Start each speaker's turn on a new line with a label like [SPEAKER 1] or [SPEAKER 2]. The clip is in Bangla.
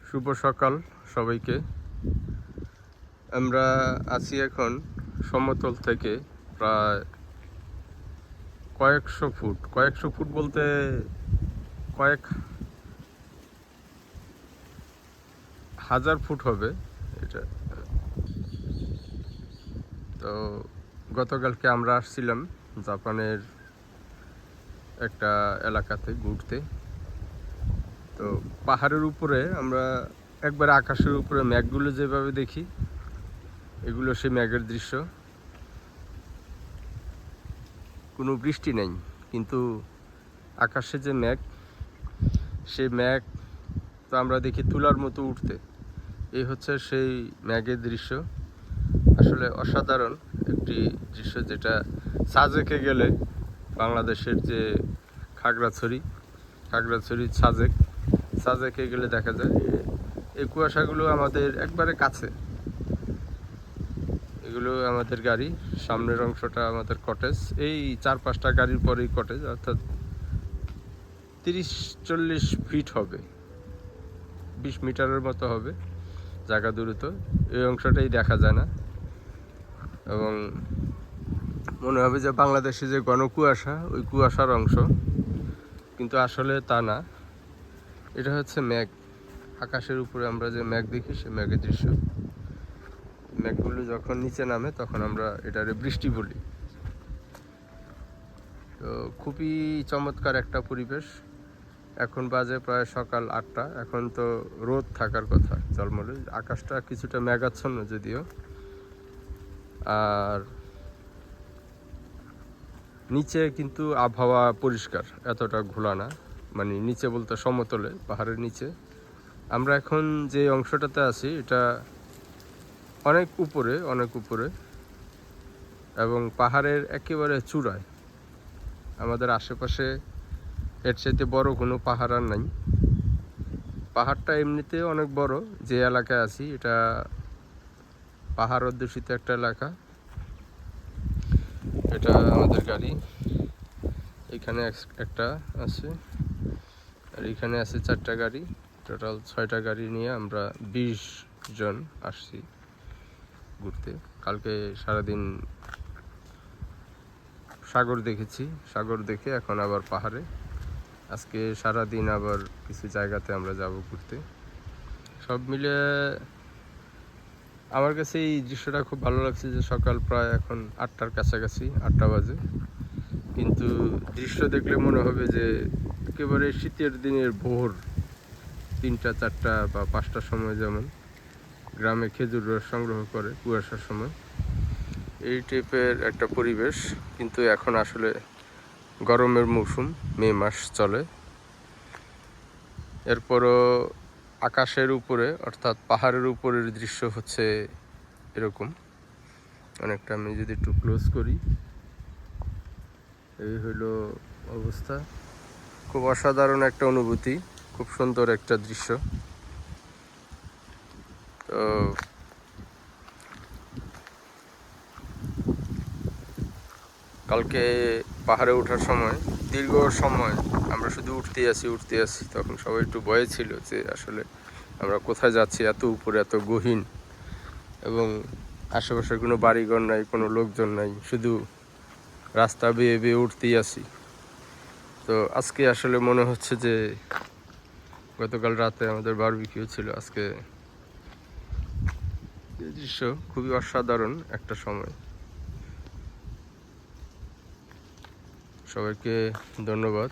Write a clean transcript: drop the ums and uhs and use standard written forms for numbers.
[SPEAKER 1] শুভ সকাল সবাইকে। আমরা আছি এখন সমতল থেকে প্রায় কয়েকশো ফুট বলতে কয়েক হাজার ফুট হবে এটা। তো গতকালকে আমরা আসছিলাম জাপানের একটা এলাকাতে ঘুরতে। তো পাহাড়ের উপরে আমরা একবার আকাশের উপরে মেঘগুলো যেভাবে দেখি, এগুলো সেই মেঘের দৃশ্য। কোনো বৃষ্টি নেই, কিন্তু আকাশে যে মেঘ, সেই মেঘ তো আমরা দেখি তুলার মতো উঠতে। এই হচ্ছে সেই মেঘের দৃশ্য। আসলে অসাধারণ একটি দৃশ্য, যেটা সাজেকে গেলে, বাংলাদেশের যে খাগড়াছড়ি সাজেকে গেলে দেখা যায়। এই কুয়াশাগুলো আমাদের একবারে কাছে। এগুলো আমাদের গাড়ি, সামনের অংশটা আমাদের কটেজ। এই 4-5টা গাড়ির পরেই কটেজ, অর্থাৎ 30-40 ফিট হবে, 20 মিটারের মতো হবে জায়গা দূরত্ব। এই অংশটাই দেখা যায় না, এবং মনে হবে যে বাংলাদেশে যে ঘন কুয়াশা, ওই কুয়াশার অংশ, কিন্তু আসলে তা না। এটা হচ্ছে মেঘ। আকাশের উপরে আমরা যে মেঘ দেখি, সে মেঘের দৃশ্য। মেঘগুলো যখন নিচে নামে তখন আমরা এটারে বৃষ্টি বলি। তো খুবই চমৎকার একটা পরিবেশ। এখন বাজে প্রায় সকাল 8টা। এখন তো রোদ থাকার কথা ঝলমলে, আকাশটা কিছুটা মেঘাচ্ছন্ন যদিও। আর নিচে কিন্তু আবহাওয়া পরিষ্কার, এতটা ঘোলা না। মানে নিচে বলতে সমতলে, পাহাড়ের নিচে। আমরা এখন যে অংশটাতে আছি, এটা অনেক উপরে, এবং পাহাড়ের একেবারে চূড়ায়। আমাদের আশেপাশে এর চাইতে বড় কোনো পাহাড় আর নাই। পাহাড়টা এমনিতে অনেক বড়। যে এলাকায় আছি, এটা পাহাড় অধ্যুষিত একটা এলাকা। এটা আমাদের গাড়ি, এখানে একটা আছে, আর এখানে আছে 4টা গাড়ি। টোটাল 6টা গাড়ি নিয়ে আমরা 20 জন আসছি ঘুরতে। কালকে সারাদিন সাগর দেখেছি, সাগর দেখে এখন আবার পাহাড়ে। আজকে সারাদিন আবার কিছু জায়গাতে আমরা যাব ঘুরতে। সব মিলে আমার কাছে এই দৃশ্যটা খুব ভালো লাগছে, যে সকাল প্রায় এখন 8টার কাছাকাছি, 8টা বাজে, কিন্তু দৃশ্য দেখলে মনে হবে যে একেবারে শীতের দিনের ভোর 3টা 4টা বা 5টার সময় যেমন গ্রামে খেজুর রস সংগ্রহ করে কুয়াশার সময়, এই টাইপের একটা পরিবেশ। কিন্তু এখন আসলে গরমের মৌসুম, মে মাস চলে। এরপরও আকাশের উপরে, অর্থাৎ পাহাড়ের উপরের দৃশ্য হচ্ছে এরকম অনেকটা। আমি যদি একটু ক্লোজ করি, এই হলো অবস্থা। খুব অসাধারণ একটা অনুভূতি, খুব সুন্দর একটা দৃশ্য। তো কালকে পাহাড়ে ওঠার সময়, দীর্ঘ সময় আমরা শুধু উঠতে আসি। তখন সবাই একটু ভয়ে ছিল যে আসলে আমরা কোথায় যাচ্ছি, এত উপরে, এত গহীন, এবং আশেপাশে কোনো বাড়িঘর নাই, কোনো লোকজন নাই, শুধু রাস্তা বেয়ে উঠতেই আসি। তো আজকে আসলে মনে হচ্ছে যে গতকাল রাতে আমাদের বারবিকিউ ছিল, আজকে এই দৃশ্য খুবই অসাধারণ একটা সময়। সবাইকে ধন্যবাদ।